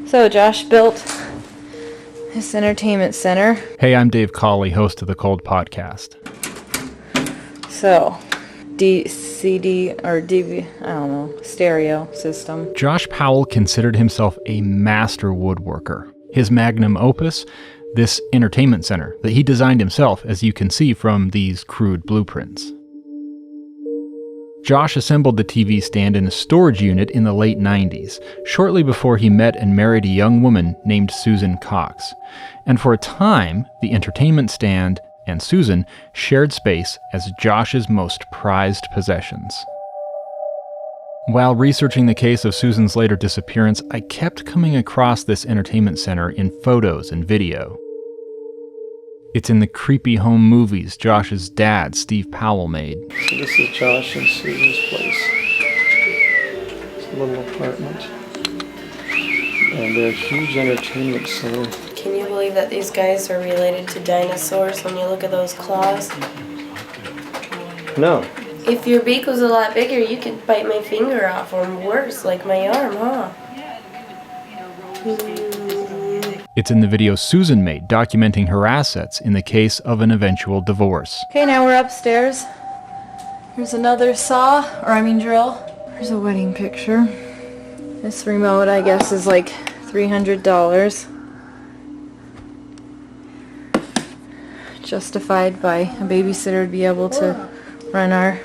So Josh built this entertainment center. Hey, I'm Dave Cawley, host of the Cold Podcast. So, CD or DV, I don't know, stereo system. Josh Powell considered himself a master woodworker. His magnum opus, this entertainment center that he designed himself, as you can see from these crude blueprints. Josh assembled the TV stand in a storage unit in the late 90s, shortly before he met and married a young woman named Susan Cox. And for a time, the entertainment stand and Susan shared space as Josh's most prized possessions. While researching the case of Susan's later disappearance, I kept coming across this entertainment center in photos and video. It's in the creepy home movies Josh's dad, Steve Powell, made. So this is Josh and Susan's place. It's a little apartment. And they're a huge entertainment center. Can you believe that these guys are related to dinosaurs when you look at those claws? No. If your beak was a lot bigger, you could bite my finger off, or worse, like my arm, huh? It's in the video Susan made, documenting her assets in the case of an eventual divorce. Okay, now we're upstairs. Here's another drill. Here's a wedding picture. This remote, I guess, is like $300. Justified by a babysitter to be able to run our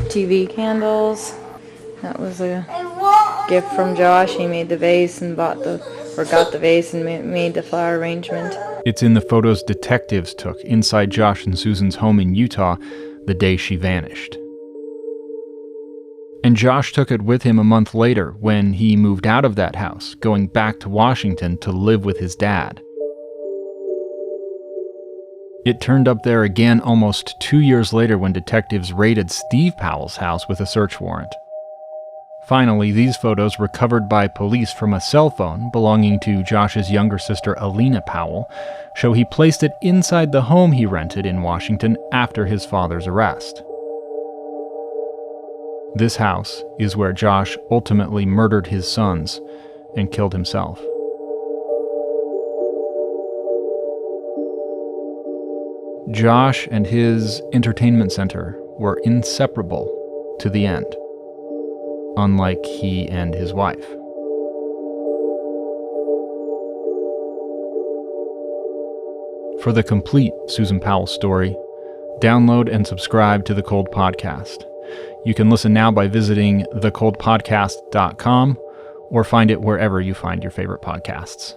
TV. Candles. That was a gift from Josh. He made the vase and got the vase and made the flower arrangement. It's in the photos detectives took inside Josh and Susan's home in Utah the day she vanished. And Josh took it with him a month later when he moved out of that house, going back to Washington to live with his dad. It turned up there again almost 2 years later when detectives raided Steve Powell's house with a search warrant. Finally, these photos, recovered by police from a cell phone belonging to Josh's younger sister Alina Powell, show he placed it inside the home he rented in Washington after his father's arrest. This house is where Josh ultimately murdered his sons and killed himself. Josh and his entertainment center were inseparable to the end, unlike he and his wife. For the complete Susan Powell story, download and subscribe to The Cold Podcast. You can listen now by visiting thecoldpodcast.com or find it wherever you find your favorite podcasts.